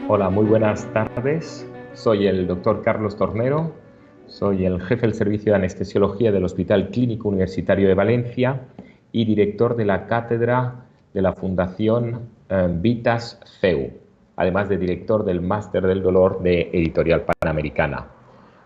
Hola, muy buenas tardes. Soy el doctor Carlos Tornero, soy el jefe del servicio de anestesiología del Hospital Clínico Universitario de Valencia y director de la cátedra de la Fundación Vitas CEU, además de director del Máster del Dolor de Editorial Panamericana.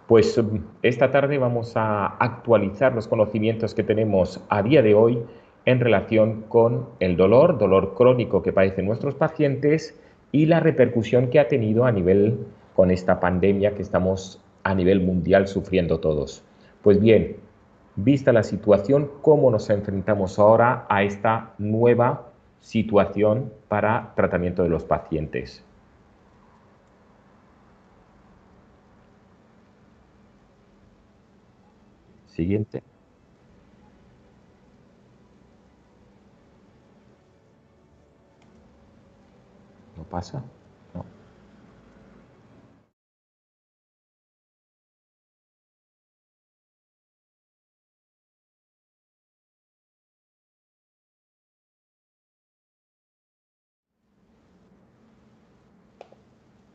Pues esta tarde vamos a actualizar los conocimientos que tenemos a día de hoy en relación con el dolor crónico que padecen nuestros pacientes y la repercusión que ha tenido a nivel con esta pandemia que estamos a nivel mundial sufriendo todos. Pues bien, vista la situación, ¿cómo nos enfrentamos ahora a esta nueva situación para tratamiento de los pacientes? Siguiente. ¿No pasa? No.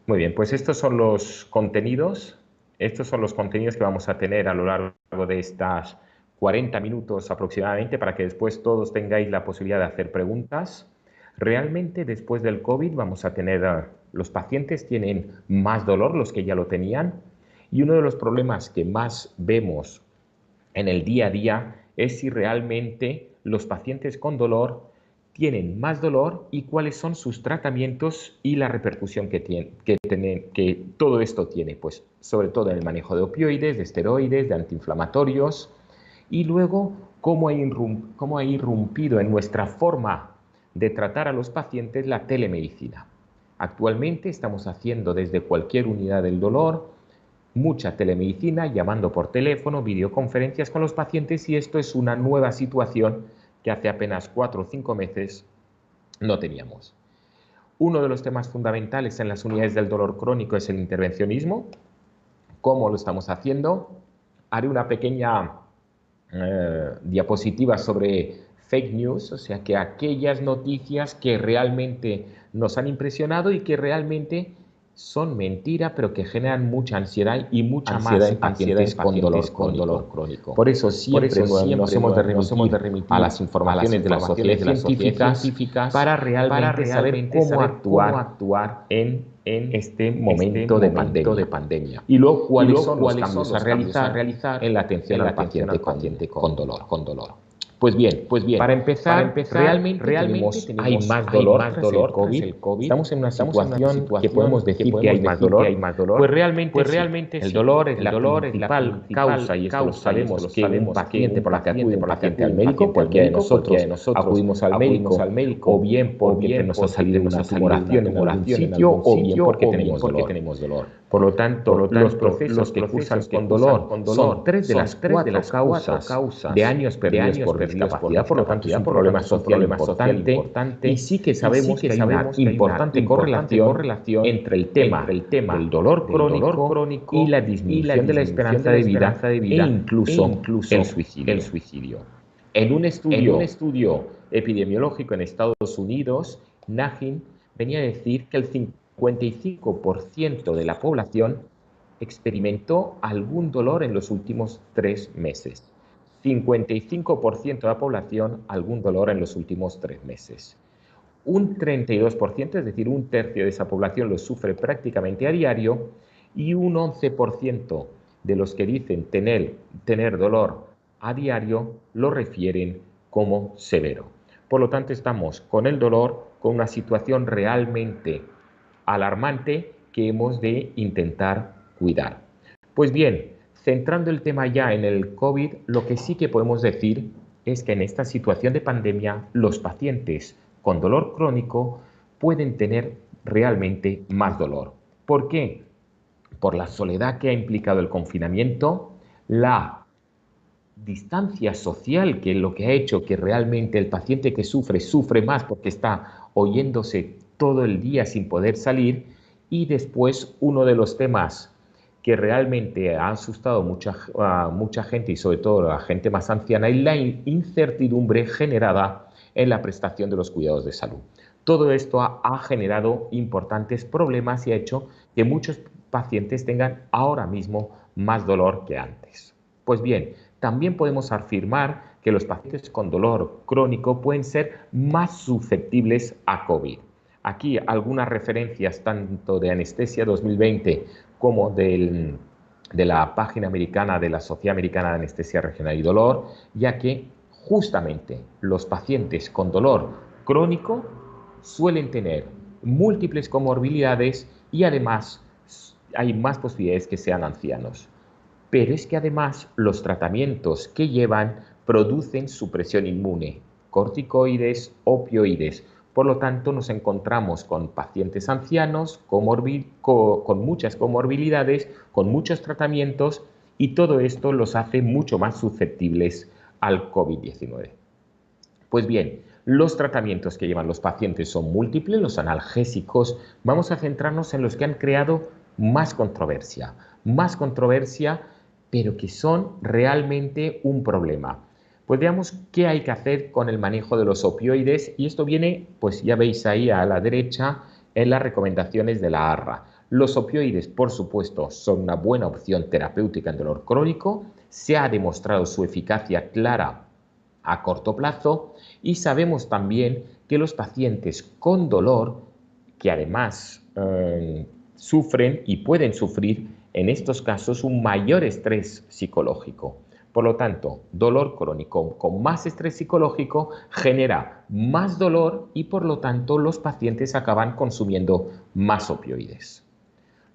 Muy bien, pues estos son los contenidos que vamos a tener a lo largo de estas 40 minutos aproximadamente para que después todos tengáis la posibilidad de hacer preguntas. Realmente después del COVID vamos a tener, los pacientes tienen más dolor, los que ya lo tenían, y uno de los problemas que más vemos en el día a día es si realmente los pacientes con dolor tienen más dolor y cuáles son sus tratamientos y la repercusión que todo esto tiene, pues sobre todo en el manejo de opioides, de esteroides, de antiinflamatorios, y luego cómo ha irrumpido en nuestra forma de tratar a los pacientes la telemedicina. Actualmente estamos haciendo desde cualquier unidad del dolor mucha telemedicina, llamando por teléfono, videoconferencias con los pacientes, y esto es una nueva situación que hace apenas 4 o 5 meses no teníamos. Uno de los temas fundamentales en las unidades del dolor crónico es el intervencionismo. ¿Cómo lo estamos haciendo? Haré una pequeña diapositiva sobre fake news, o sea, que aquellas noticias que realmente nos han impresionado y que realmente son mentira, pero que generan mucha ansiedad y mucha más en pacientes con dolor crónico. Por eso siempre nos hemos de remitir a las informaciones de las sociedades científicas para realmente saber cómo actuar en este momento de pandemia. Y luego cuáles son los cambios a realizar en la atención al paciente con dolor. Pues bien, para empezar, realmente hay más dolor tras el COVID. Estamos en una situación que podemos decir que hay más dolor. Pues realmente sí. El dolor es la principal causa, y esto lo sabemos, que un paciente, por la que acude un paciente al médico, cualquiera de nosotros acudimos al médico, o bien porque nos ha salido una tumoración en algún sitio, o bien porque tenemos dolor. Por lo tanto, los procesos que cursan con dolor son 3 de las 4 causas de años perdidos por discapacidad, por lo tanto es un problema social importante, y sí que sabemos que hay una importante correlación entre el tema del dolor crónico y la disminución de la esperanza de vida e incluso el suicidio. En un estudio epidemiológico en Estados Unidos, Nagin venía a decir que el 55% de la población experimentó algún dolor en los últimos 3 meses. 55% de la población algún dolor en los últimos 3 meses. Un 32%, es decir, un tercio de esa población lo sufre prácticamente a diario, y un 11% de los que dicen tener dolor a diario lo refieren como severo. Por lo tanto, estamos con el dolor, con una situación realmente alarmante que hemos de intentar cuidar. Pues bien, centrando el tema ya en el COVID, lo que sí que podemos decir es que en esta situación de pandemia los pacientes con dolor crónico pueden tener realmente más dolor. ¿Por qué? Por la soledad que ha implicado el confinamiento, la distancia social, que es lo que ha hecho que realmente el paciente que sufre más porque está oyéndose todo el día sin poder salir. Y después, uno de los temas que realmente ha asustado a mucha gente, y sobre todo a la gente más anciana, es la incertidumbre generada en la prestación de los cuidados de salud. Todo esto ha generado importantes problemas y ha hecho que muchos pacientes tengan ahora mismo más dolor que antes. Pues bien, también podemos afirmar que los pacientes con dolor crónico pueden ser más susceptibles a COVID. Aquí algunas referencias tanto de Anestesia 2020 como de la página americana de la Sociedad Americana de Anestesia Regional y Dolor, ya que justamente los pacientes con dolor crónico suelen tener múltiples comorbilidades y además hay más posibilidades que sean ancianos. Pero es que además los tratamientos que llevan producen supresión inmune, corticoides, opioides. Por lo tanto, nos encontramos con pacientes ancianos, con muchas comorbilidades, con muchos tratamientos y todo esto los hace mucho más susceptibles al COVID-19. Pues bien, los tratamientos que llevan los pacientes son múltiples, los analgésicos. Vamos a centrarnos en los que han creado más controversia, pero que son realmente un problema. Pues veamos qué hay que hacer con el manejo de los opioides y esto viene, pues ya veis ahí a la derecha, en las recomendaciones de la ARRA. Los opioides, por supuesto, son una buena opción terapéutica en dolor crónico, se ha demostrado su eficacia clara a corto plazo y sabemos también que los pacientes con dolor, que además sufren y pueden sufrir en estos casos un mayor estrés psicológico. Por lo tanto, dolor crónico con más estrés psicológico genera más dolor y por lo tanto los pacientes acaban consumiendo más opioides.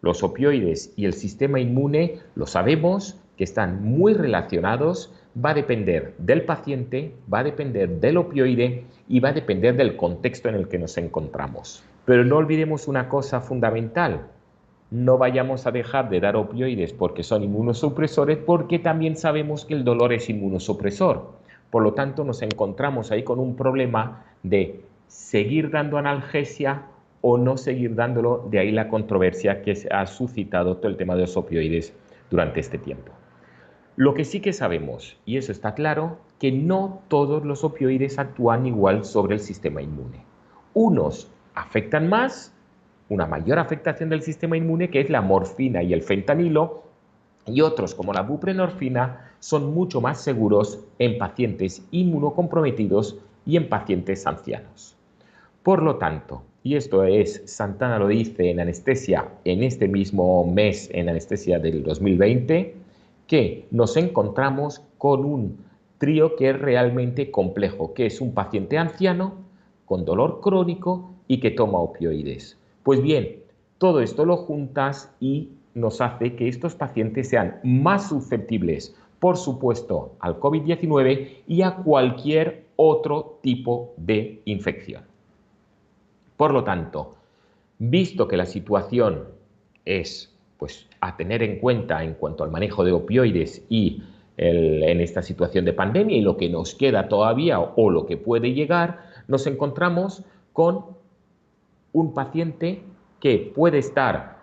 Los opioides y el sistema inmune, lo sabemos, que están muy relacionados, va a depender del paciente, va a depender del opioide y va a depender del contexto en el que nos encontramos. Pero no olvidemos una cosa fundamental, no vayamos a dejar de dar opioides porque son inmunosupresores, porque también sabemos que el dolor es inmunosupresor. Por lo tanto, nos encontramos ahí con un problema de seguir dando analgesia o no seguir dándolo, de ahí la controversia que ha suscitado todo el tema de los opioides durante este tiempo. Lo que sí que sabemos, y eso está claro, que no todos los opioides actúan igual sobre el sistema inmune. Unos afectan más, una mayor afectación del sistema inmune, que es la morfina y el fentanilo, y otros, como la buprenorfina, son mucho más seguros en pacientes inmunocomprometidos y en pacientes ancianos. Por lo tanto, y esto es, Santana lo dice en Anestesia, en este mismo mes, en Anestesia del 2020, que nos encontramos con un trío que es realmente complejo, que es un paciente anciano con dolor crónico y que toma opioides. Pues bien, todo esto lo juntas y nos hace que estos pacientes sean más susceptibles, por supuesto, al COVID-19 y a cualquier otro tipo de infección. Por lo tanto, visto que la situación es pues, a tener en cuenta en cuanto al manejo de opioides y en esta situación de pandemia y lo que nos queda todavía o lo que puede llegar, nos encontramos con un paciente que puede estar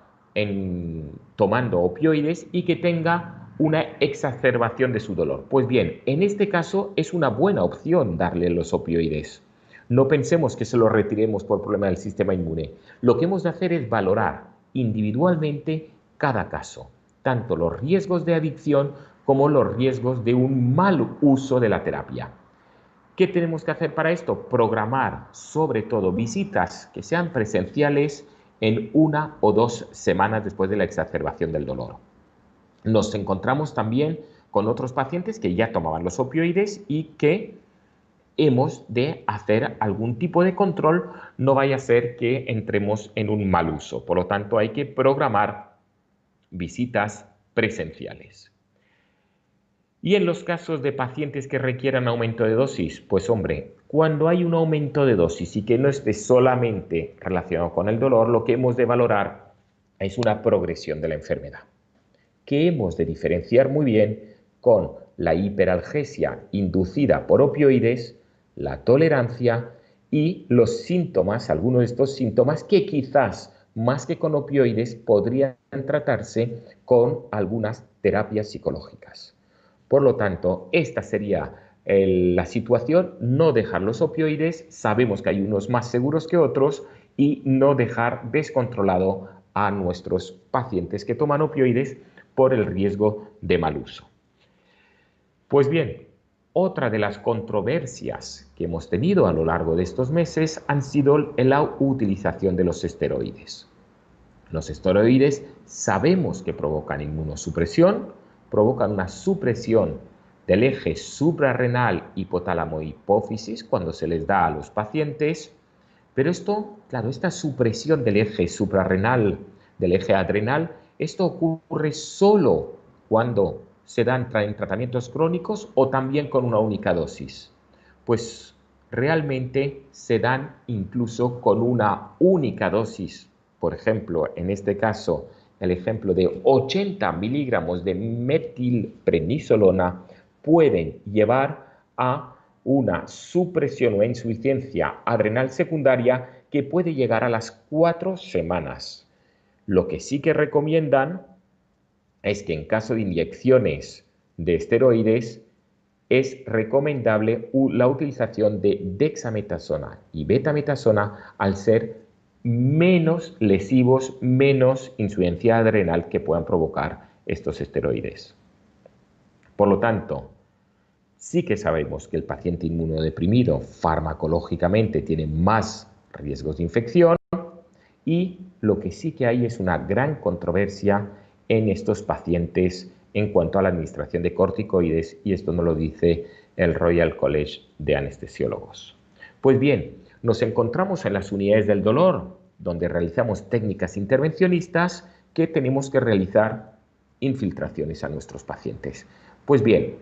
tomando opioides y que tenga una exacerbación de su dolor. Pues bien, en este caso es una buena opción darle los opioides. No pensemos que se los retiremos por problema del sistema inmune. Lo que hemos de hacer es valorar individualmente cada caso, tanto los riesgos de adicción como los riesgos de un mal uso de la terapia. ¿Qué tenemos que hacer para esto? Programar, sobre todo, visitas que sean presenciales en 1 o 2 semanas después de la exacerbación del dolor. Nos encontramos también con otros pacientes que ya tomaban los opioides y que hemos de hacer algún tipo de control, no vaya a ser que entremos en un mal uso. Por lo tanto, hay que programar visitas presenciales. Y en los casos de pacientes que requieran aumento de dosis, pues hombre, cuando hay un aumento de dosis y que no esté solamente relacionado con el dolor, lo que hemos de valorar es una progresión de la enfermedad, que hemos de diferenciar muy bien con la hiperalgesia inducida por opioides, la tolerancia y los síntomas, algunos de estos síntomas que quizás más que con opioides podrían tratarse con algunas terapias psicológicas. Por lo tanto, esta sería la situación, no dejar los opioides, sabemos que hay unos más seguros que otros, y no dejar descontrolado a nuestros pacientes que toman opioides por el riesgo de mal uso. Pues bien, otra de las controversias que hemos tenido a lo largo de estos meses han sido la utilización de los esteroides. Los esteroides sabemos que provocan inmunosupresión, provocan una supresión del eje suprarrenal hipotálamo-hipófisis cuando se les da a los pacientes, pero esto, claro, esta supresión del eje suprarrenal, del eje adrenal, esto ocurre solo cuando se dan en tratamientos crónicos o también con una única dosis. Pues realmente se dan incluso con una única dosis. Por ejemplo, en este caso, el ejemplo de 80 miligramos de metilprednisolona pueden llevar a una supresión o insuficiencia adrenal secundaria que puede llegar a las 4 semanas. Lo que sí que recomiendan es que en caso de inyecciones de esteroides es recomendable la utilización de dexametasona y betametasona al ser menos lesivos, menos insuficiencia adrenal que puedan provocar estos esteroides. Por lo tanto, sí que sabemos que el paciente inmunodeprimido farmacológicamente tiene más riesgos de infección y lo que sí que hay es una gran controversia en estos pacientes en cuanto a la administración de corticoides, y esto nos lo dice el Royal College de Anestesiólogos. Pues bien, nos encontramos en las unidades del dolor, donde realizamos técnicas intervencionistas que tenemos que realizar infiltraciones a nuestros pacientes. Pues bien,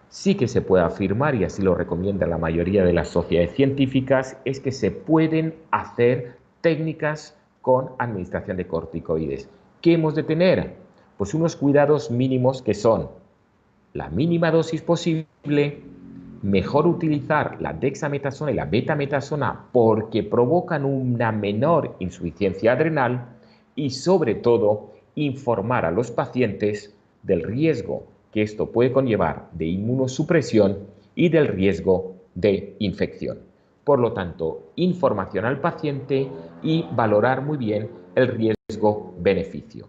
sí que se puede afirmar, y así lo recomienda la mayoría de las sociedades científicas, es que se pueden hacer técnicas con administración de corticoides. ¿Qué hemos de tener? Pues unos cuidados mínimos que son la mínima dosis posible, mejor utilizar la dexametasona y la betametasona porque provocan una menor insuficiencia adrenal, y sobre todo informar a los pacientes del riesgo que esto puede conllevar de inmunosupresión y del riesgo de infección. Por lo tanto, información al paciente y valorar muy bien el riesgo-beneficio.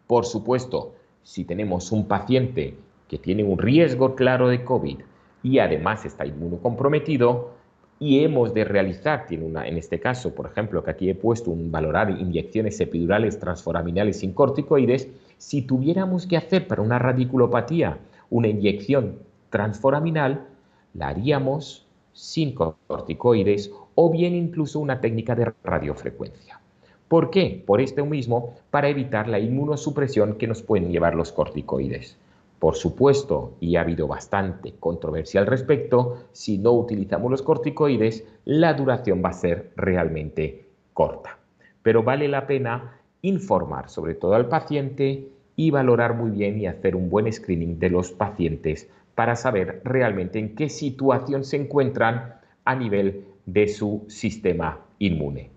Por supuesto, si tenemos un paciente que tiene un riesgo claro de COVID y además está inmunocomprometido y hemos de realizar, en este caso, por ejemplo, que aquí he puesto valorar inyecciones epidurales transforaminales sin corticoides, si tuviéramos que hacer para una radiculopatía una inyección transforaminal, la haríamos sin corticoides o bien incluso una técnica de radiofrecuencia. ¿Por qué? Por esto mismo, para evitar la inmunosupresión que nos pueden llevar los corticoides. Por supuesto, y ha habido bastante controversia al respecto, si no utilizamos los corticoides, la duración va a ser realmente corta. Pero vale la pena informar sobre todo al paciente y valorar muy bien y hacer un buen screening de los pacientes para saber realmente en qué situación se encuentran a nivel de su sistema inmune.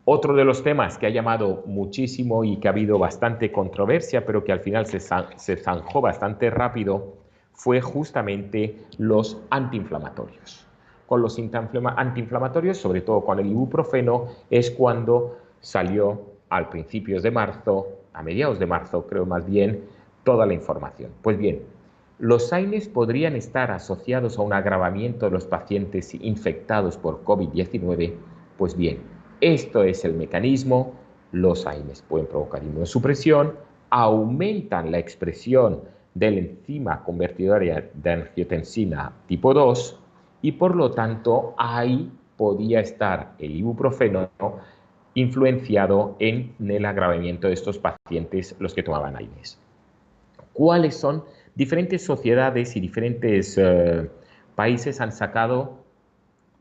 Otro de los temas que ha llamado muchísimo y que ha habido bastante controversia, pero que al final se zanjó bastante rápido, fue justamente los antiinflamatorios. Con los antiinflamatorios, sobre todo con el ibuprofeno, es cuando salió a principios de marzo, a mediados de marzo creo más bien, toda la información. Pues bien, los AINES podrían estar asociados a un agravamiento de los pacientes infectados por COVID-19. Pues bien, esto es el mecanismo. Los AINES pueden provocar inmunosupresión, aumentan la expresión de la enzima convertidora de angiotensina tipo 2 y por lo tanto ahí podía estar el ibuprofeno influenciado en el agravamiento de estos pacientes, los que tomaban AINES. ¿Cuáles son? Diferentes sociedades y diferentes países han sacado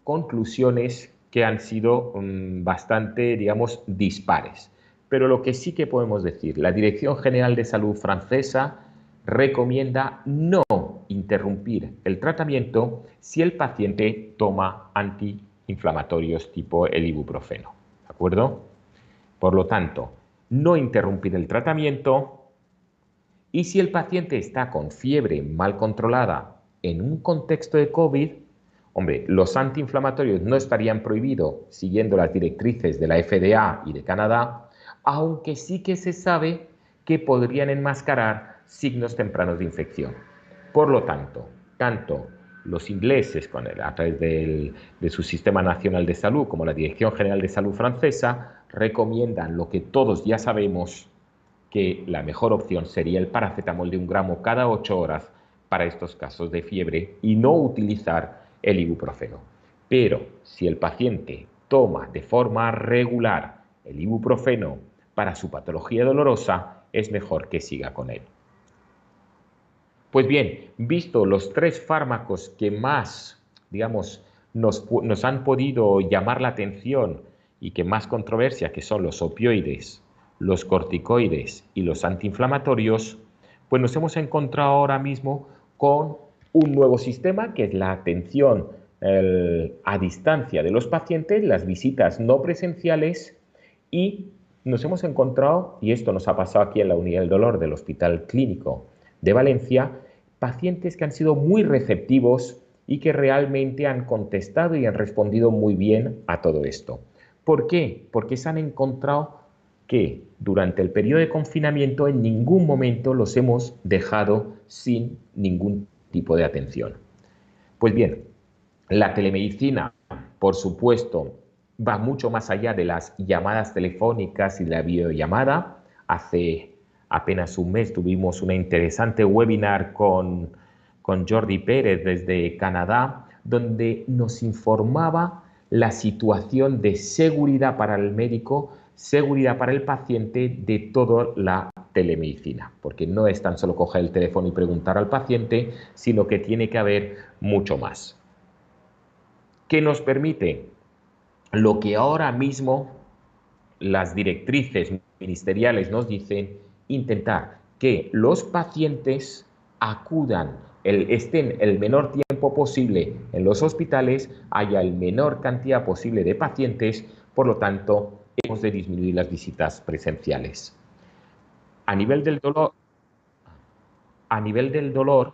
conclusiones que han sido bastante, digamos, dispares. Pero lo que sí que podemos decir, la Dirección General de Salud francesa recomienda no interrumpir el tratamiento si el paciente toma antiinflamatorios tipo el ibuprofeno. ¿De acuerdo? Por lo tanto, no interrumpir el tratamiento Y si el paciente está con fiebre mal controlada en un contexto de COVID, hombre, los antiinflamatorios no estarían prohibidos siguiendo las directrices de la FDA y de Canadá, aunque sí que se sabe que podrían enmascarar signos tempranos de infección. Por lo tanto, tanto los ingleses, a través de su Sistema Nacional de Salud, como la Dirección General de Salud francesa, recomiendan lo que todos ya sabemos, que la mejor opción sería el paracetamol de 1 gramo cada 8 horas para estos casos de fiebre y no utilizar el ibuprofeno. Pero si el paciente toma de forma regular el ibuprofeno para su patología dolorosa, es mejor que siga con él. Pues bien, visto los 3 fármacos que más, digamos, nos han podido llamar la atención y que más controversia, que son los opioides, los corticoides y los antiinflamatorios, pues nos hemos encontrado ahora mismo con un nuevo sistema, que es la atención a distancia de los pacientes, las visitas no presenciales, y nos hemos encontrado, y esto nos ha pasado aquí en la Unidad del Dolor del Hospital Clínico de Valencia, pacientes que han sido muy receptivos y que realmente han contestado y han respondido muy bien a todo esto. ¿Por qué? Porque se han encontrado que durante el periodo de confinamiento en ningún momento los hemos dejado sin ningún tipo de atención. Pues bien, la telemedicina, por supuesto, va mucho más allá de las llamadas telefónicas y la videollamada. Hace apenas un mes tuvimos una interesante webinar con Jordi Pérez desde Canadá, donde nos informaba la situación de seguridad para el médico, seguridad para el paciente de toda la telemedicina, porque no es tan solo coger el teléfono y preguntar al paciente, sino que tiene que haber mucho más. ¿Qué nos permite? Lo que ahora mismo las directrices ministeriales nos dicen, intentar que los pacientes acudan, estén el menor tiempo posible en los hospitales, haya el menor cantidad posible de pacientes, por lo tanto, hemos de disminuir las visitas presenciales. A nivel del dolor,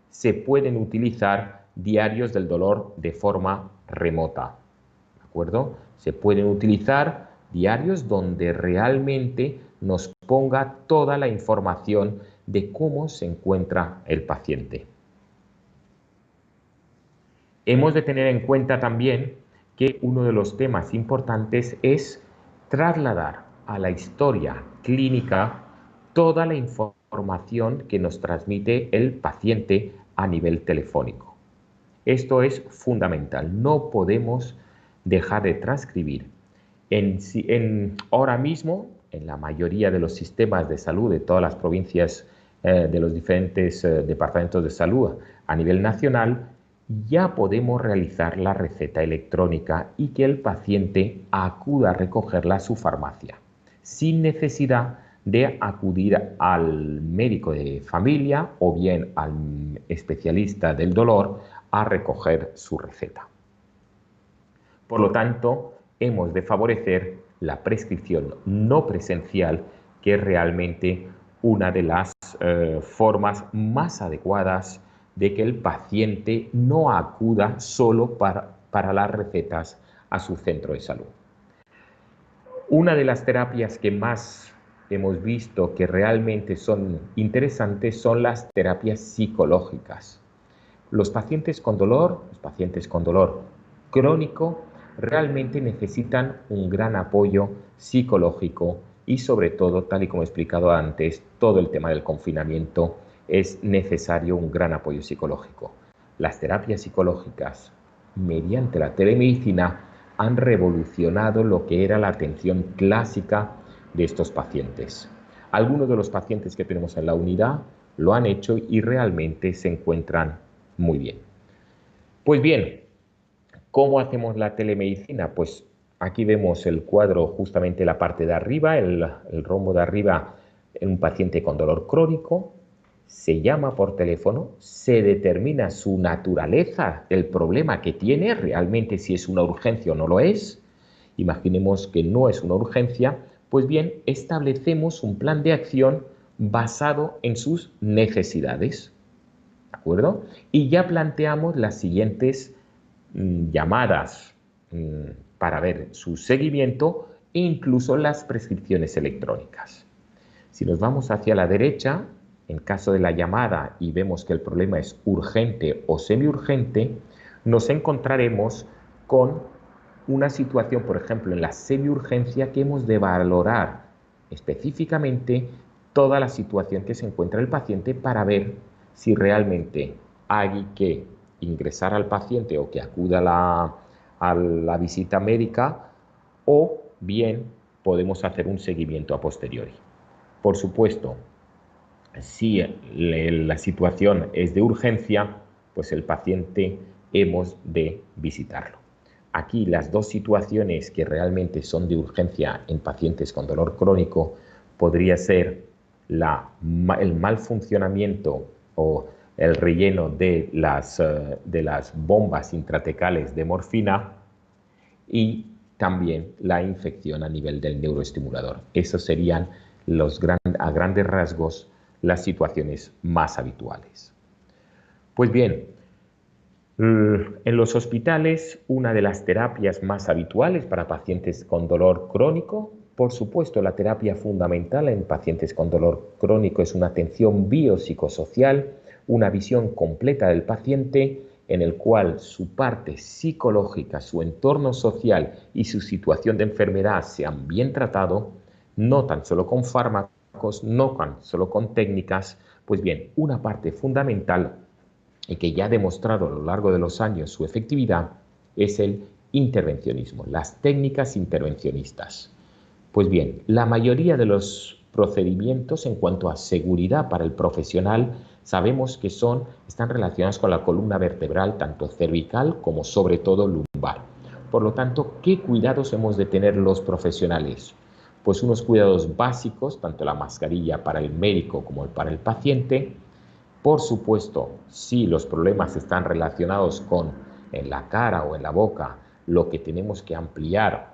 se pueden utilizar diarios del dolor de forma remota, ¿de acuerdo? Se pueden utilizar diarios donde realmente nos ponga toda la información de cómo se encuentra el paciente. Hemos de tener en cuenta también que uno de los temas importantes es trasladar a la historia clínica toda la información que nos transmite el paciente a nivel telefónico. Esto es fundamental, no podemos dejar de transcribir. Ahora mismo, en la mayoría de los sistemas de salud de todas las provincias, de los diferentes departamentos de salud a nivel nacional, ya podemos realizar la receta electrónica y que el paciente acuda a recogerla a su farmacia, sin necesidad de acudir al médico de familia o bien al especialista del dolor a recoger su receta. Por lo tanto, hemos de favorecer la prescripción no presencial, que es realmente una de las formas más adecuadas de que el paciente no acuda solo para las recetas a su centro de salud. Una de las terapias que más hemos visto que realmente son interesantes son las terapias psicológicas. Los pacientes con dolor crónico, realmente necesitan un gran apoyo psicológico y sobre todo, tal y como he explicado antes, todo el tema del confinamiento, es necesario un gran apoyo psicológico. Las terapias psicológicas mediante la telemedicina han revolucionado lo que era la atención clásica de estos pacientes. Algunos de los pacientes que tenemos en la unidad lo han hecho y realmente se encuentran muy bien. Pues bien, ¿cómo hacemos la telemedicina? Pues aquí vemos el cuadro, justamente la parte de arriba, el rombo de arriba, en un paciente con dolor crónico. Se llama por teléfono, se determina su naturaleza, el problema que tiene, realmente si es una urgencia o no lo es. Imaginemos que no es una urgencia, pues bien, establecemos un plan de acción basado en sus necesidades. ¿De acuerdo? Y ya planteamos las siguientes llamadas para ver su seguimiento e incluso las prescripciones electrónicas. Si nos vamos hacia la derecha, en caso de la llamada y vemos que el problema es urgente o semiurgente, nos encontraremos con una situación, por ejemplo, en la semiurgencia, que hemos de valorar específicamente toda la situación que se encuentra el paciente para ver si realmente hay que ingresar al paciente o que acuda a la visita médica, o bien podemos hacer un seguimiento a posteriori. Por supuesto, si la situación es de urgencia, pues el paciente hemos de visitarlo. Aquí las dos situaciones que realmente son de urgencia en pacientes con dolor crónico podría ser el mal funcionamiento o el relleno de las bombas intratecales de morfina y también la infección a nivel del neuroestimulador. Esos serían a grandes rasgos las situaciones más habituales. Pues bien, en los hospitales, una de las terapias más habituales para pacientes con dolor crónico, por supuesto, la terapia fundamental en pacientes con dolor crónico es una atención biopsicosocial, una visión completa del paciente en el cual su parte psicológica, su entorno social y su situación de enfermedad sean bien tratados, no tan solo con fármacos, no tan solo con técnicas. Pues bien, una parte fundamental y que ya ha demostrado a lo largo de los años su efectividad es el intervencionismo, las técnicas intervencionistas. Pues bien, la mayoría de los procedimientos en cuanto a seguridad para el profesional sabemos que están relacionados con la columna vertebral, tanto cervical como sobre todo lumbar. Por lo tanto, ¿qué cuidados hemos de tener los profesionales? Pues unos cuidados básicos, tanto la mascarilla para el médico como para el paciente. Por supuesto, si los problemas están relacionados en la cara o en la boca, lo que tenemos que ampliar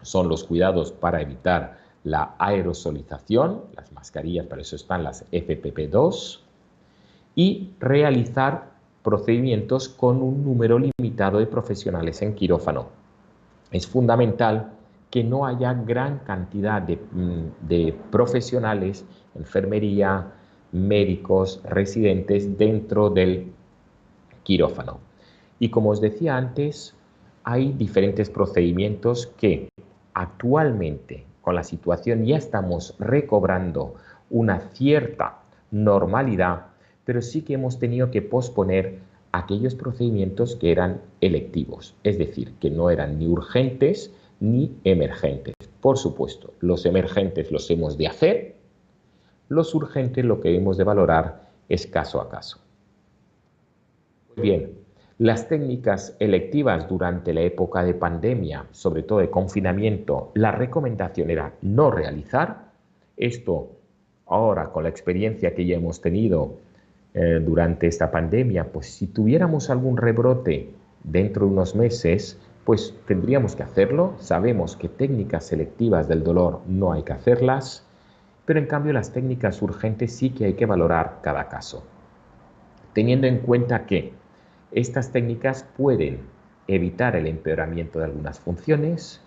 son los cuidados para evitar la aerosolización, las mascarillas, para eso están las FFP2, y realizar procedimientos con un número limitado de profesionales en quirófano. Es fundamental que no haya gran cantidad de profesionales, enfermería, médicos, residentes dentro del quirófano. Y como os decía antes, hay diferentes procedimientos que actualmente con la situación ya estamos recobrando una cierta normalidad, pero sí que hemos tenido que posponer aquellos procedimientos que eran electivos, es decir, que no eran ni urgentes ni emergentes. Por supuesto, los emergentes los hemos de hacer, los urgentes lo que hemos de valorar es caso a caso. Bien, las técnicas electivas durante la época de pandemia, sobre todo de confinamiento, la recomendación era no realizar. Esto ahora, con la experiencia que ya hemos tenido durante esta pandemia, pues si tuviéramos algún rebrote dentro de unos meses, pues tendríamos que hacerlo. Sabemos que técnicas selectivas del dolor no hay que hacerlas, pero en cambio las técnicas urgentes sí que hay que valorar cada caso, teniendo en cuenta que estas técnicas pueden evitar el empeoramiento de algunas funciones,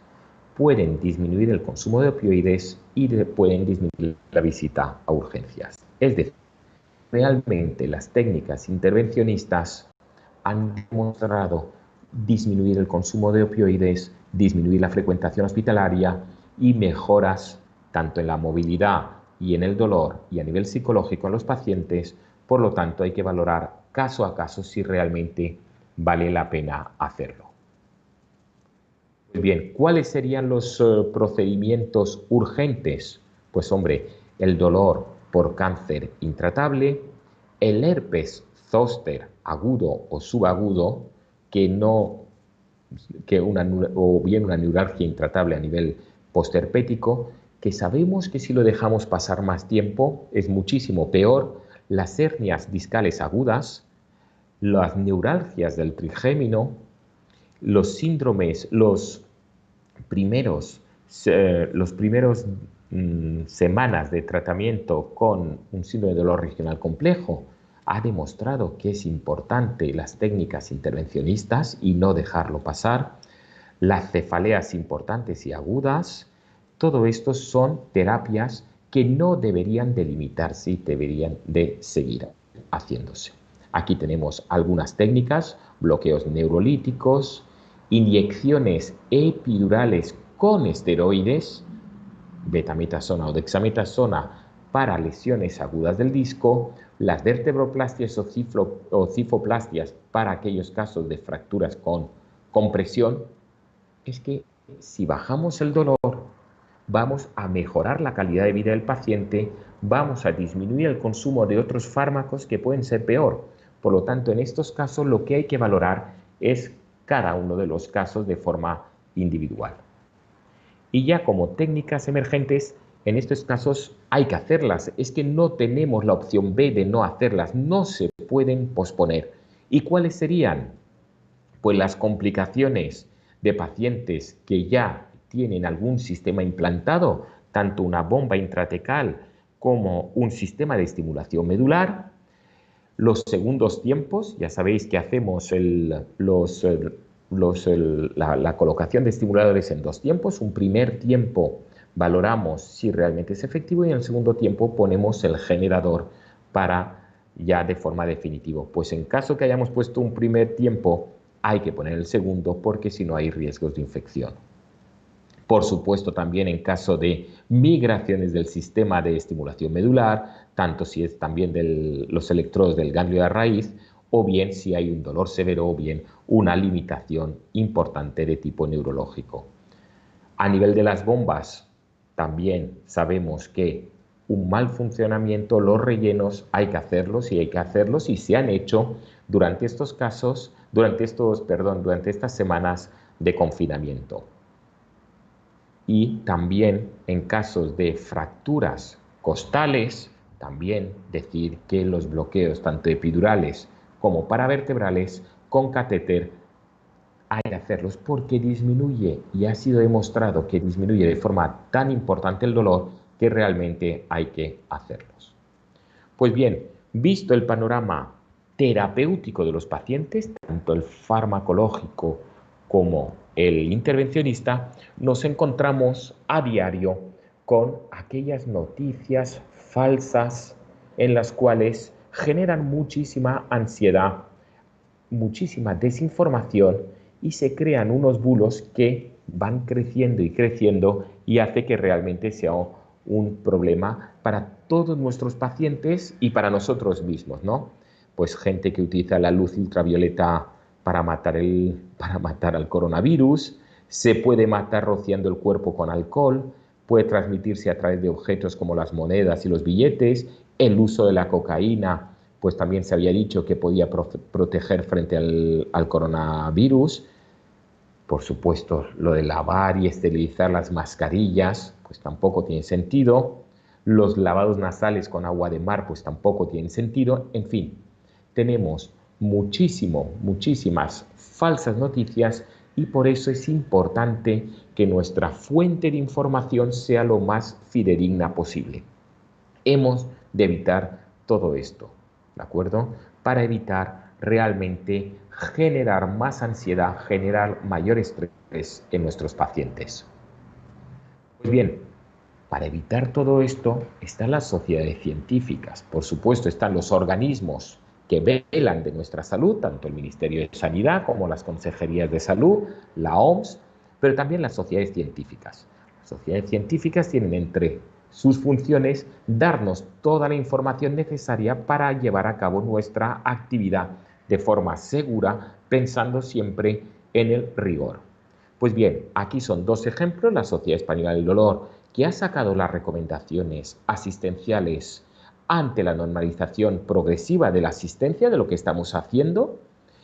pueden disminuir el consumo de opioides y pueden disminuir la visita a urgencias. Es decir, realmente las técnicas intervencionistas han demostrado disminuir el consumo de opioides, disminuir la frecuentación hospitalaria y mejoras tanto en la movilidad y en el dolor y a nivel psicológico en los pacientes. Por lo tanto, hay que valorar caso a caso si realmente vale la pena hacerlo. Bien, ¿cuáles serían los procedimientos urgentes? Pues hombre, el dolor por cáncer intratable, el herpes zóster agudo o subagudo, o bien una neuralgia intratable a nivel postherpético, que sabemos que si lo dejamos pasar más tiempo es muchísimo peor, las hernias discales agudas, las neuralgias del trigémino, los síndromes, los primeros semanas de tratamiento con un síndrome de dolor regional complejo, ha demostrado que es importante las técnicas intervencionistas y no dejarlo pasar. Las cefaleas importantes y agudas, todo esto son terapias que no deberían de limitarse y deberían de seguir haciéndose. Aquí tenemos algunas técnicas: bloqueos neurolíticos, inyecciones epidurales con esteroides, betametasona o dexametasona para lesiones agudas del disco, las vertebroplastias o cifoplastias para aquellos casos de fracturas con compresión. Es que si bajamos el dolor, vamos a mejorar la calidad de vida del paciente, vamos a disminuir el consumo de otros fármacos que pueden ser peor. Por lo tanto, en estos casos lo que hay que valorar es cada uno de los casos de forma individual. Y ya como técnicas emergentes, en estos casos hay que hacerlas. Es que no tenemos la opción B de no hacerlas, no se pueden posponer. ¿Y cuáles serían? Pues las complicaciones de pacientes que ya tienen algún sistema implantado, tanto una bomba intratecal como un sistema de estimulación medular. Los segundos tiempos, ya sabéis que hacemos la colocación de estimuladores en dos tiempos. Un primer tiempo valoramos si realmente es efectivo y en el segundo tiempo ponemos el generador para ya de forma definitiva. Pues en caso que hayamos puesto un primer tiempo, hay que poner el segundo porque si no hay riesgos de infección. Por supuesto, también en caso de migraciones del sistema de estimulación medular, tanto si es también de los electrodos del ganglio de raíz, o bien si hay un dolor severo o bien una limitación importante de tipo neurológico. A nivel de las bombas, también sabemos que un mal funcionamiento, los rellenos hay que hacerlos y se han hecho durante estos casos, durante estas semanas de confinamiento. Y también en casos de fracturas costales, también decir que los bloqueos tanto epidurales como paravertebrales con catéter hay que hacerlos porque disminuye, y ha sido demostrado que disminuye de forma tan importante el dolor que realmente hay que hacerlos. Pues bien, visto el panorama terapéutico de los pacientes, tanto el farmacológico como el intervencionista, nos encontramos a diario con aquellas noticias falsas en las cuales generan muchísima ansiedad, muchísima desinformación y se crean unos bulos que van creciendo y creciendo y hace que realmente sea un problema para todos nuestros pacientes y para nosotros mismos, ¿no? Pues gente que utiliza la luz ultravioleta para matar al coronavirus, se puede matar rociando el cuerpo con alcohol, puede transmitirse a través de objetos como las monedas y los billetes, el uso de la cocaína, pues también se había dicho que podía proteger frente al coronavirus. Por supuesto, lo de lavar y esterilizar las mascarillas, pues tampoco tiene sentido. Los lavados nasales con agua de mar, pues tampoco tienen sentido. En fin, tenemos muchísimas falsas noticias y por eso es importante que nuestra fuente de información sea lo más fidedigna posible. Hemos de evitar todo esto, ¿de acuerdo? Para evitar realmente generar más ansiedad, generar mayor estrés en nuestros pacientes. Pues bien, para evitar todo esto están las sociedades científicas, por supuesto están los organismos que velan de nuestra salud, tanto el Ministerio de Sanidad como las consejerías de salud, la OMS, pero también las sociedades científicas. Las sociedades científicas tienen entre sus funciones darnos toda la información necesaria para llevar a cabo nuestra actividad de forma segura, pensando siempre en el rigor. Pues bien, aquí son dos ejemplos: la Sociedad Española del Dolor, que ha sacado las recomendaciones asistenciales ante la normalización progresiva de la asistencia, de lo que estamos haciendo,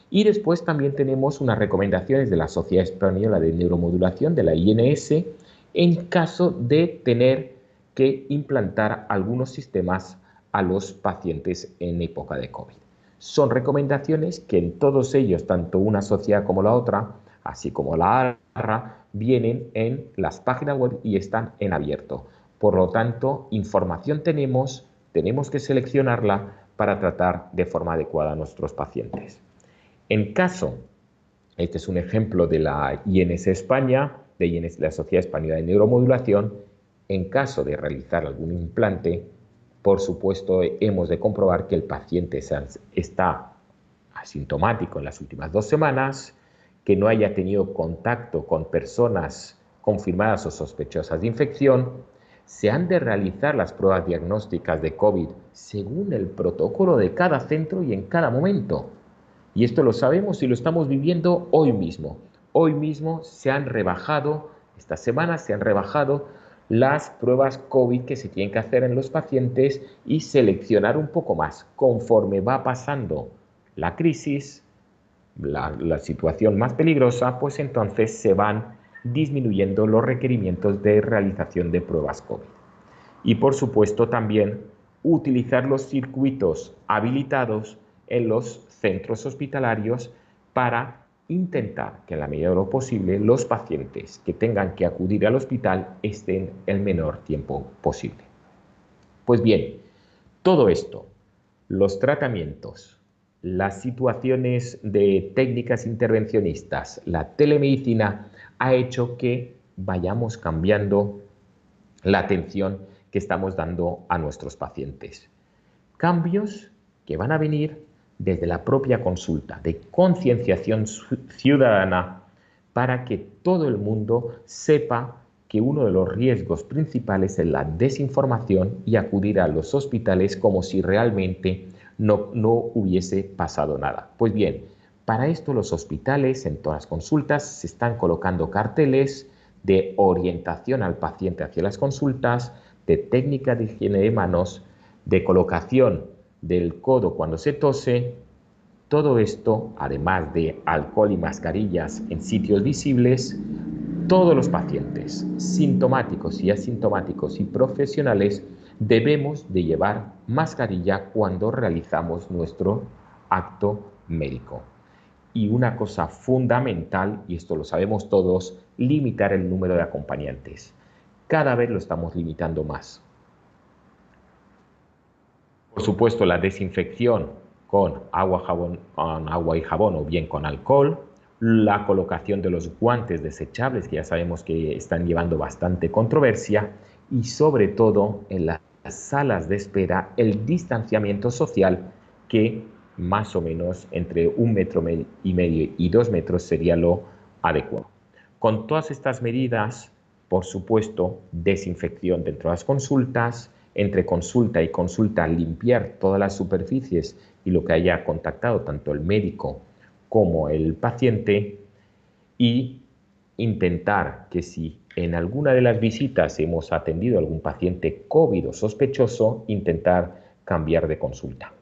y después también tenemos unas recomendaciones de la Sociedad Española de Neuromodulación, de la INS, en caso de tener que implantar algunos sistemas a los pacientes en época de COVID. Son recomendaciones que en todos ellos, tanto una sociedad como la otra, así como la ARRA, vienen en las páginas web y están en abierto. Por lo tanto, información tenemos que seleccionarla para tratar de forma adecuada a nuestros pacientes. En caso, este es un ejemplo de la INS España, de la Sociedad Española de Neuromodulación. En caso de realizar algún implante, por supuesto, hemos de comprobar que el paciente está asintomático en las últimas 2 semanas, que no haya tenido contacto con personas confirmadas o sospechosas de infección. Se han de realizar las pruebas diagnósticas de COVID según el protocolo de cada centro y en cada momento. Y esto lo sabemos y lo estamos viviendo hoy mismo. Hoy mismo se han rebajado, esta semana se han rebajado las pruebas COVID que se tienen que hacer en los pacientes y seleccionar un poco más. Conforme va pasando la crisis, la situación más peligrosa, pues entonces se van disminuyendo los requerimientos de realización de pruebas COVID. Y por supuesto también utilizar los circuitos habilitados en los centros hospitalarios para intentar que en la medida de lo posible los pacientes que tengan que acudir al hospital estén el menor tiempo posible. Pues bien, todo esto, los tratamientos, las situaciones de técnicas intervencionistas, la telemedicina, ha hecho que vayamos cambiando la atención que estamos dando a nuestros pacientes. Cambios que van a venir desde la propia consulta, de concienciación ciudadana, para que todo el mundo sepa que uno de los riesgos principales es la desinformación y acudir a los hospitales como si realmente no hubiese pasado nada. Pues bien, para esto los hospitales en todas las consultas se están colocando carteles de orientación al paciente hacia las consultas, de técnica de higiene de manos, de colocación del codo cuando se tose. Todo esto, además de alcohol y mascarillas en sitios visibles, todos los pacientes, sintomáticos y asintomáticos y profesionales, debemos de llevar mascarilla cuando realizamos nuestro acto médico. Y una cosa fundamental, y esto lo sabemos todos, limitar el número de acompañantes. Cada vez lo estamos limitando más. Por supuesto, la desinfección con agua y jabón o bien con alcohol, la colocación de los guantes desechables, que ya sabemos que están llevando bastante controversia, y sobre todo en las salas de espera, el distanciamiento social, que más o menos entre 1,5 metros y 2 metros sería lo adecuado. Con todas estas medidas, por supuesto, desinfección dentro de las consultas, entre consulta y consulta limpiar todas las superficies y lo que haya contactado tanto el médico como el paciente, y intentar que si en alguna de las visitas hemos atendido a algún paciente COVID o sospechoso, intentar cambiar de consulta.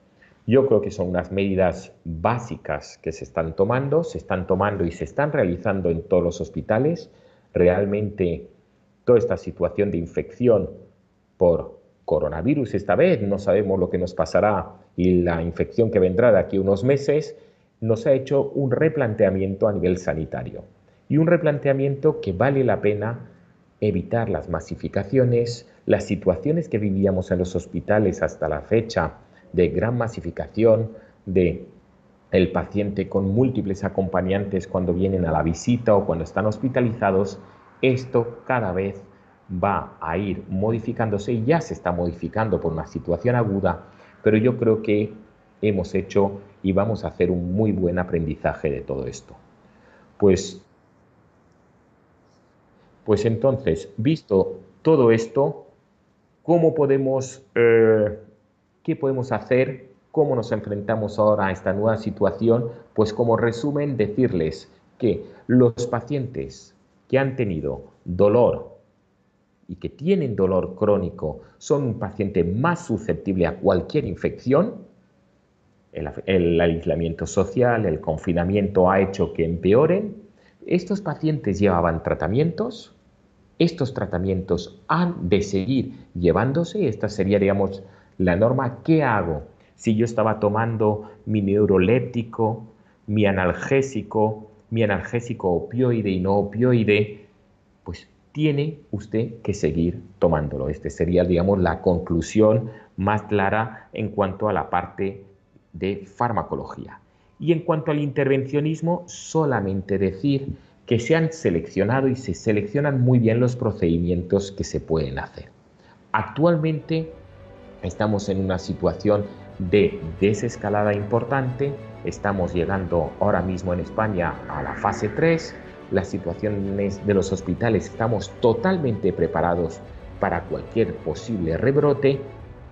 Yo creo que son unas medidas básicas que se están tomando y se están realizando en todos los hospitales. Realmente toda esta situación de infección por coronavirus esta vez, no sabemos lo que nos pasará y la infección que vendrá de aquí a unos meses, nos ha hecho un replanteamiento a nivel sanitario. Y un replanteamiento que vale la pena evitar las masificaciones, las situaciones que vivíamos en los hospitales hasta la fecha de gran masificación, de el paciente con múltiples acompañantes cuando vienen a la visita o cuando están hospitalizados. Esto cada vez va a ir modificándose y ya se está modificando por una situación aguda, pero yo creo que hemos hecho y vamos a hacer un muy buen aprendizaje de todo esto. Pues entonces, visto todo esto, ¿qué podemos hacer? ¿Cómo nos enfrentamos ahora a esta nueva situación? Pues como resumen, decirles que los pacientes que han tenido dolor y que tienen dolor crónico son un paciente más susceptible a cualquier infección. El aislamiento social, el confinamiento ha hecho que empeoren. Estos pacientes llevaban tratamientos. Estos tratamientos han de seguir llevándose. Esta sería, digamos, la norma. ¿Qué hago si yo estaba tomando mi neuroléptico, mi analgésico opioide y no opioide? Pues tiene usted que seguir tomándolo. Este sería, digamos, la conclusión más clara en cuanto a la parte de farmacología. Y en cuanto al intervencionismo, solamente decir que se han seleccionado y se seleccionan muy bien los procedimientos que se pueden hacer. Actualmente estamos en una situación de desescalada importante, estamos llegando ahora mismo en España a la fase 3, las situaciones de los hospitales estamos totalmente preparados para cualquier posible rebrote,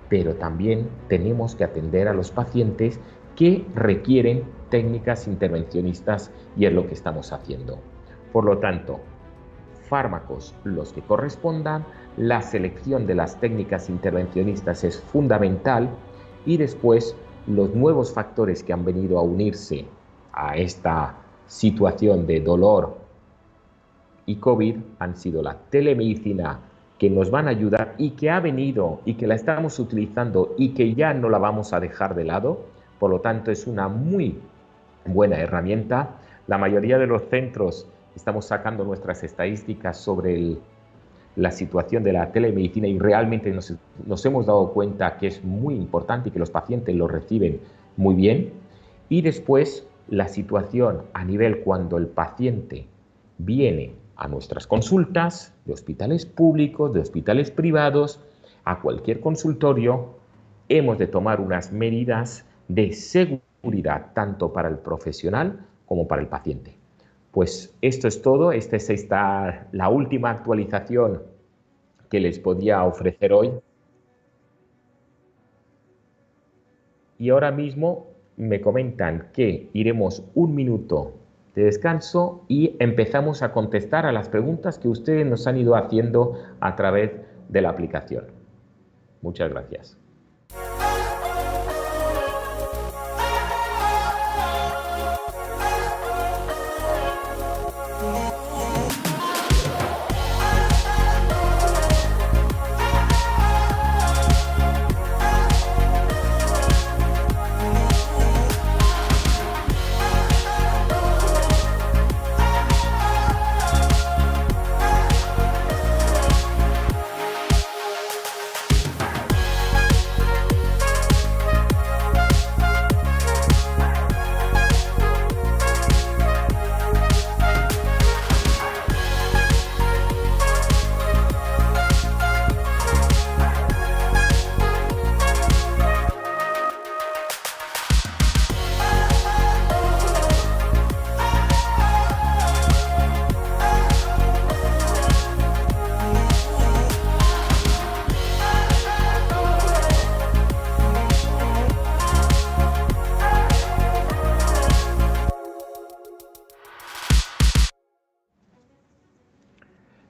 pero también tenemos que atender a los pacientes que requieren técnicas intervencionistas y es lo que estamos haciendo. Por lo tanto, fármacos los que correspondan, la selección de las técnicas intervencionistas es fundamental y después los nuevos factores que han venido a unirse a esta situación de dolor y COVID han sido la telemedicina, que nos van a ayudar y que ha venido y que la estamos utilizando y que ya no la vamos a dejar de lado. Por lo tanto, es una muy buena herramienta. La mayoría de los centros estamos sacando nuestras estadísticas sobre la situación de la telemedicina y realmente nos hemos dado cuenta que es muy importante y que los pacientes lo reciben muy bien. Y después, la situación a nivel cuando el paciente viene a nuestras consultas de hospitales públicos, de hospitales privados, a cualquier consultorio, hemos de tomar unas medidas de seguridad tanto para el profesional como para el paciente. Pues esto es todo, esta es la última actualización que les podía ofrecer hoy. Y ahora mismo me comentan que iremos un minuto de descanso y empezamos a contestar a las preguntas que ustedes nos han ido haciendo a través de la aplicación. Muchas gracias.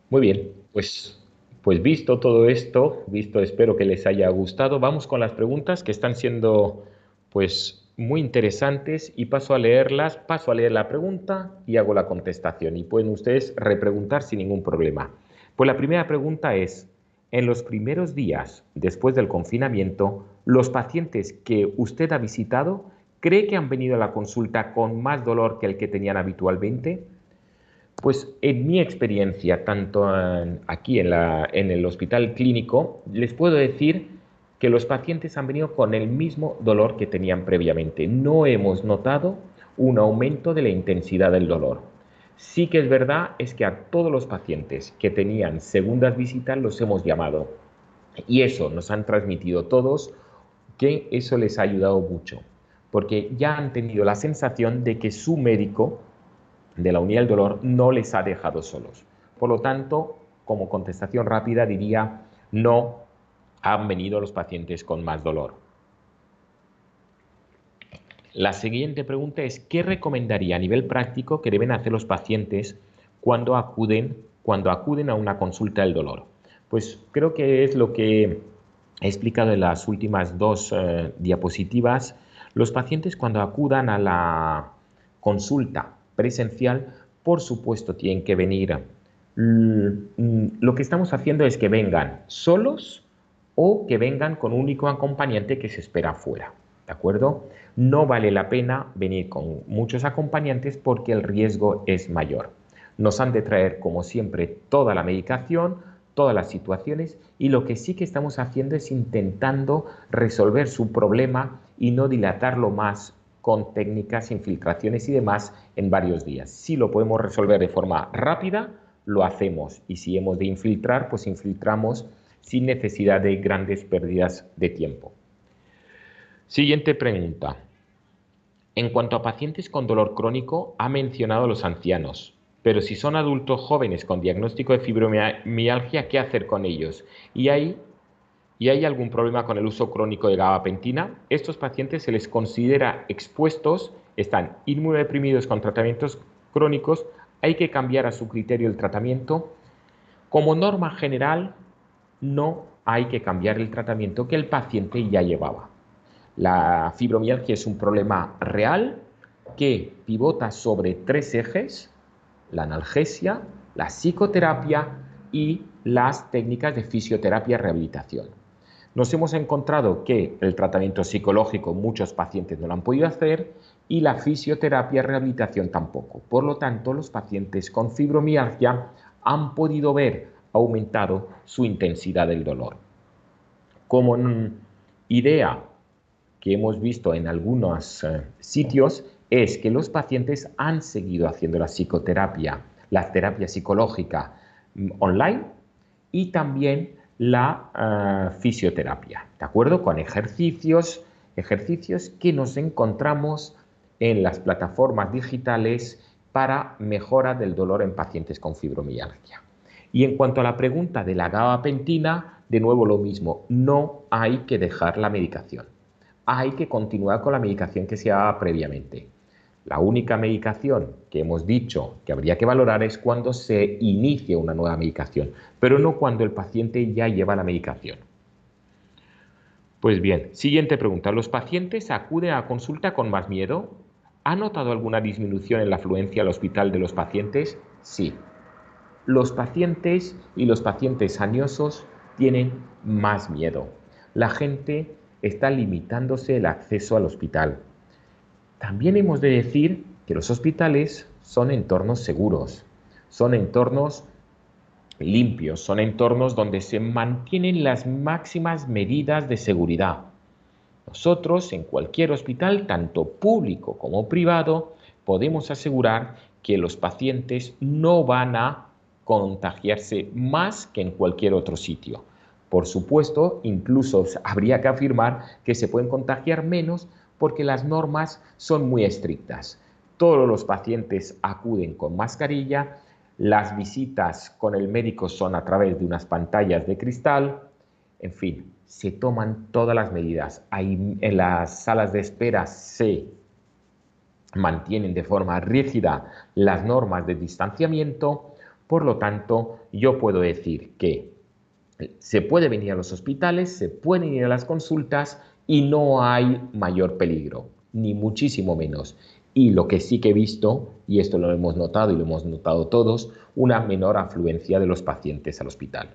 Muy bien, pues visto todo esto, espero que les haya gustado. Vamos con las preguntas que están siendo pues muy interesantes y paso a leer la pregunta y hago la contestación y pueden ustedes repreguntar sin ningún problema. Pues la primera pregunta es, en los primeros días después del confinamiento, los pacientes que usted ha visitado, ¿cree que han venido a la consulta con más dolor que el que tenían habitualmente? Pues en mi experiencia, tanto aquí en el hospital clínico, les puedo decir que los pacientes han venido con el mismo dolor que tenían previamente. No hemos notado un aumento de la intensidad del dolor. Sí que es verdad es que a todos los pacientes que tenían segundas visitas los hemos llamado y eso nos han transmitido todos que eso les ha ayudado mucho, porque ya han tenido la sensación de que su médico de la unidad del dolor no les ha dejado solos. Por lo tanto, como contestación rápida diría, no han venido los pacientes con más dolor. La siguiente pregunta es, ¿qué recomendaría a nivel práctico que deben hacer los pacientes cuando acuden a una consulta del dolor? Pues creo que es lo que he explicado en las últimas dos diapositivas. Los pacientes cuando acudan a la consulta presencial, por supuesto, tienen que venir. Lo que estamos haciendo es que vengan solos o que vengan con un único acompañante que se espera afuera, ¿de acuerdo? No vale la pena venir con muchos acompañantes porque el riesgo es mayor. Nos han de traer, como siempre, toda la medicación, todas las situaciones, y lo que sí que estamos haciendo es intentando resolver su problema y no dilatarlo más con técnicas, infiltraciones y demás en varios días. Si lo podemos resolver de forma rápida, lo hacemos, y si hemos de infiltrar, pues infiltramos sin necesidad de grandes pérdidas de tiempo. Siguiente pregunta. En cuanto a pacientes con dolor crónico, ha mencionado a los ancianos, pero si son adultos jóvenes con diagnóstico de fibromialgia, ¿qué hacer con ellos? ¿Y hay algún problema con el uso crónico de gabapentina? Estos pacientes se les considera expuestos, están inmunodeprimidos con tratamientos crónicos, hay que cambiar a su criterio el tratamiento. Como norma general, no hay que cambiar el tratamiento que el paciente ya llevaba. La fibromialgia es un problema real que pivota sobre 3 ejes: la analgesia, la psicoterapia y las técnicas de fisioterapia y rehabilitación. Nos hemos encontrado que el tratamiento psicológico muchos pacientes no lo han podido hacer y la fisioterapia y rehabilitación tampoco. Por lo tanto, los pacientes con fibromialgia han podido ver aumentado su intensidad del dolor. Como idea que hemos visto en algunos sitios es que los pacientes han seguido haciendo la psicoterapia, la terapia psicológica online y también la fisioterapia, ¿de acuerdo? Con ejercicios que nos encontramos en las plataformas digitales para mejora del dolor en pacientes con fibromialgia. Y en cuanto a la pregunta de la gabapentina, de nuevo lo mismo, no hay que dejar la medicación. Hay que continuar con la medicación que se daba previamente. La única medicación que hemos dicho que habría que valorar es cuando se inicie una nueva medicación, pero no cuando el paciente ya lleva la medicación. Pues bien, siguiente pregunta. ¿Los pacientes acuden a consulta con más miedo? ¿Ha notado alguna disminución en la afluencia al hospital de los pacientes? Sí. Los pacientes y los pacientes ansiosos tienen más miedo. La gente está limitándose el acceso al hospital. También hemos de decir que los hospitales son entornos seguros, son entornos limpios, son entornos donde se mantienen las máximas medidas de seguridad. Nosotros, en cualquier hospital, tanto público como privado, podemos asegurar que los pacientes no van a contagiarse más que en cualquier otro sitio. Por supuesto, incluso habría que afirmar que se pueden contagiar menos porque las normas son muy estrictas. Todos los pacientes acuden con mascarilla, las visitas con el médico son a través de unas pantallas de cristal, en fin, se toman todas las medidas. Ahí en las salas de espera se mantienen de forma rígida las normas de distanciamiento. Por lo tanto, yo puedo decir que se puede venir a los hospitales, se pueden ir a las consultas y no hay mayor peligro, ni muchísimo menos. Y lo que sí que he visto, y esto lo hemos notado y lo hemos notado todos, una menor afluencia de los pacientes al hospital.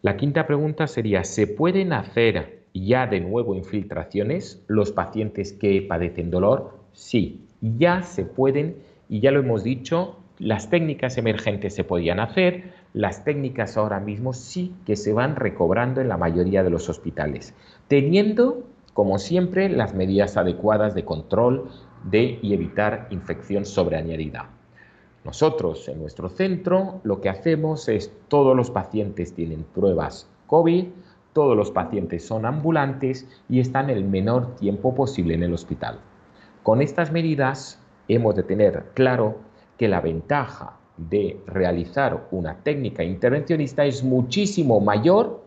La quinta pregunta sería, ¿se pueden hacer ya de nuevo infiltraciones los pacientes que padecen dolor? Sí, ya se pueden, y ya lo hemos dicho, las técnicas emergentes se podían hacer, las técnicas ahora mismo sí que se van recobrando en la mayoría de los hospitales, teniendo, como siempre, las medidas adecuadas de control y evitar infección sobreañadida. Nosotros, en nuestro centro, lo que hacemos es todos los pacientes tienen pruebas COVID, todos los pacientes son ambulantes y están el menor tiempo posible en el hospital. Con estas medidas hemos de tener claro que la ventaja de realizar una técnica intervencionista es muchísimo mayor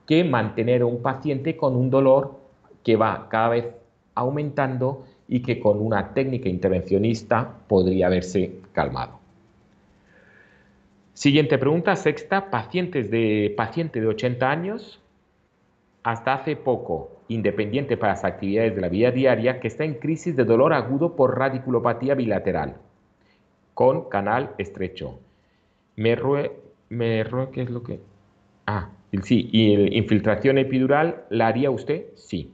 que mantener a un paciente con un dolor que va cada vez aumentando y que con una técnica intervencionista podría haberse calmado. Siguiente pregunta, sexta, paciente de 80 años, hasta hace poco, independiente para las actividades de la vida diaria, que está en crisis de dolor agudo por radiculopatía bilateral, con canal estrecho. ¿Qué es lo que? Sí, ¿y infiltración epidural la haría usted? Sí,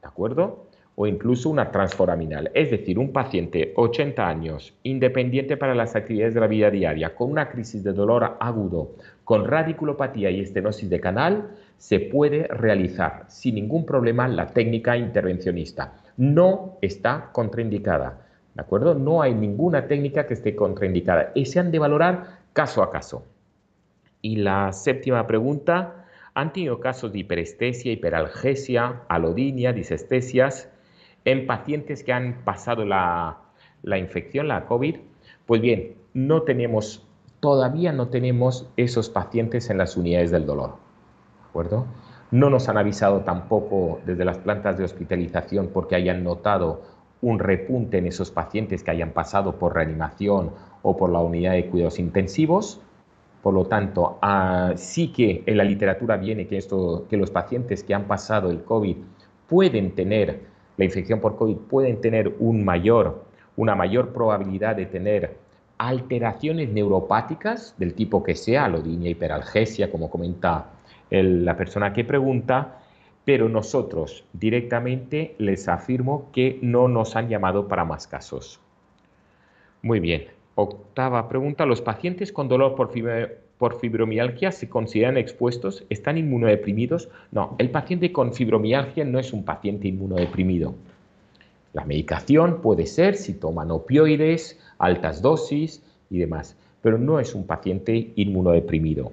¿de acuerdo? o incluso una transforaminal. Es decir, un paciente 80 años, independiente para las actividades de la vida diaria, con una crisis de dolor agudo, con radiculopatía y estenosis de canal, se puede realizar sin ningún problema la técnica intervencionista. No está contraindicada, ¿de acuerdo? No hay ninguna técnica que esté contraindicada y se han de valorar caso a caso. Y la séptima pregunta: ¿han tenido casos de hiperestesia, hiperalgesia, alodinia, disestesias en pacientes que han pasado la infección, la COVID? Pues bien, todavía no tenemos esos pacientes en las unidades del dolor, ¿de acuerdo? No nos han avisado tampoco desde las plantas de hospitalización porque hayan notado un repunte en esos pacientes que hayan pasado por reanimación o por la unidad de cuidados intensivos. Por lo tanto, sí que en la literatura viene que los pacientes que han pasado el COVID pueden tener, la infección por COVID, pueden tener una mayor probabilidad de tener alteraciones neuropáticas del tipo que sea, alodinia, hiperalgesia, como comenta la persona que pregunta, pero nosotros directamente les afirmo que no nos han llamado para más casos. Muy bien. Octava pregunta: ¿los pacientes con dolor por fibromialgia se consideran expuestos? ¿Están inmunodeprimidos? No, el paciente con fibromialgia no es un paciente inmunodeprimido. La medicación puede ser si toman opioides, altas dosis y demás, pero no es un paciente inmunodeprimido,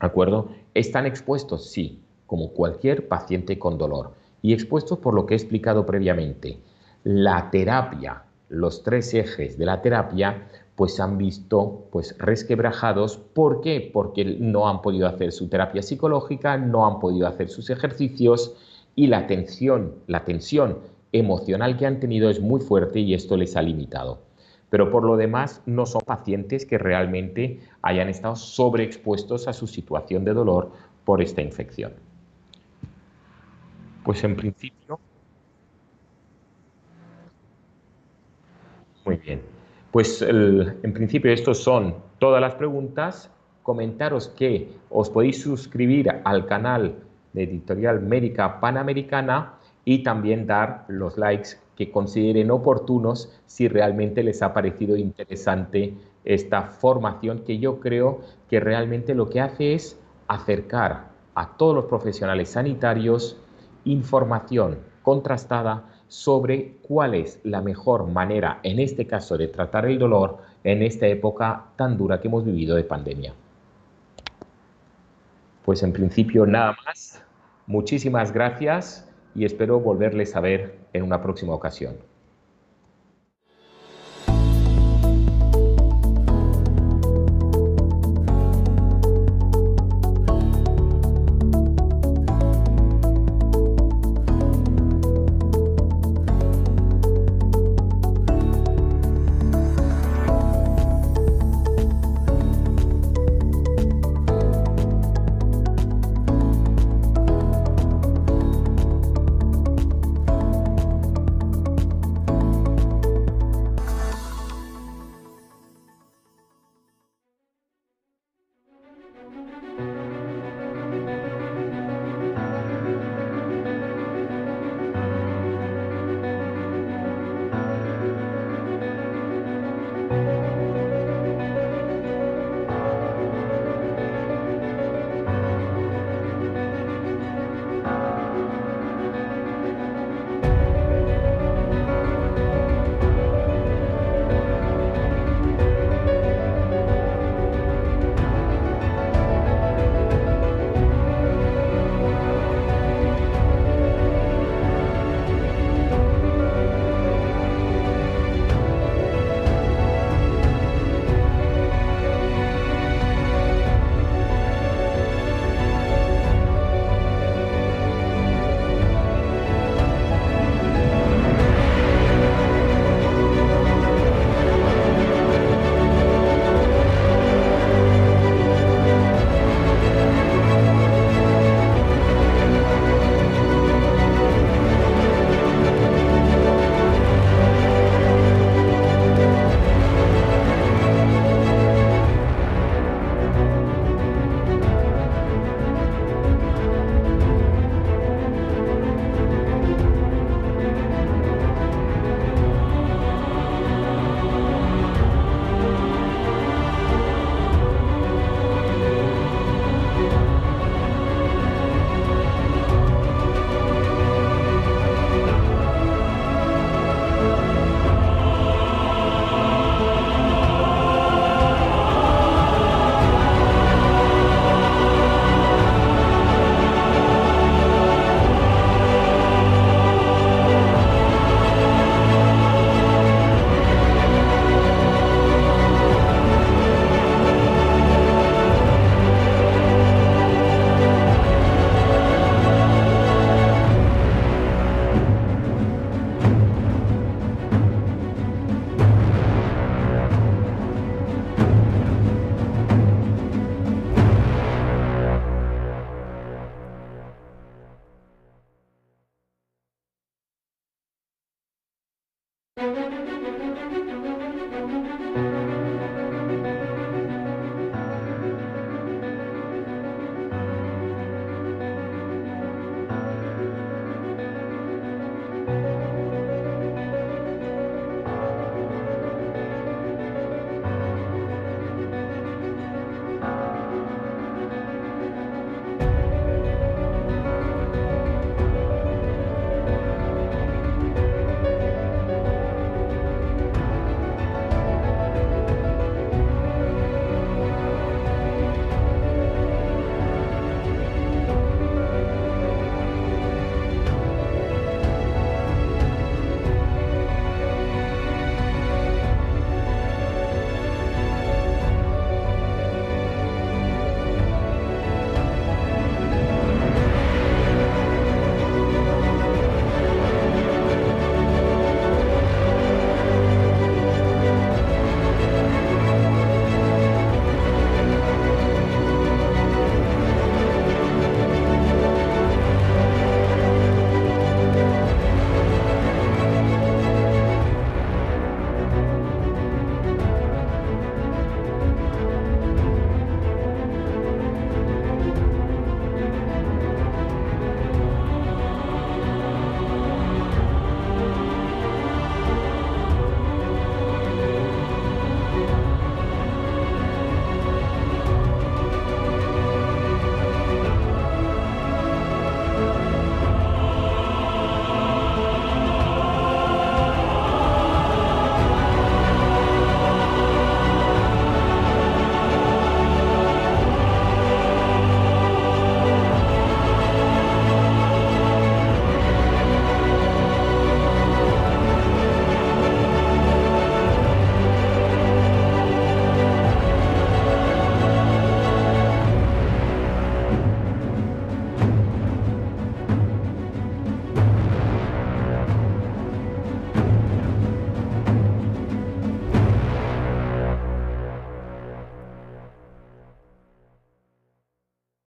¿de acuerdo? ¿Están expuestos? Sí, como cualquier paciente con dolor. Y expuestos por lo que he explicado previamente. La terapia, los 3 ejes de la terapia, pues han visto resquebrajados. ¿Por qué? Porque no han podido hacer su terapia psicológica, no han podido hacer sus ejercicios y la tensión emocional que han tenido es muy fuerte y esto les ha limitado. Pero por lo demás no son pacientes que realmente hayan estado sobreexpuestos a su situación de dolor por esta infección. Pues en principio... Muy bien. Pues en principio estas son todas las preguntas. Comentaros que os podéis suscribir al canal de Editorial Médica Panamericana y también dar los likes que consideren oportunos si realmente les ha parecido interesante esta formación, que yo creo que realmente lo que hace es acercar a todos los profesionales sanitarios información contrastada sobre cuál es la mejor manera, en este caso, de tratar el dolor en esta época tan dura que hemos vivido de pandemia. Pues en principio nada más. Muchísimas gracias y espero volverles a ver en una próxima ocasión.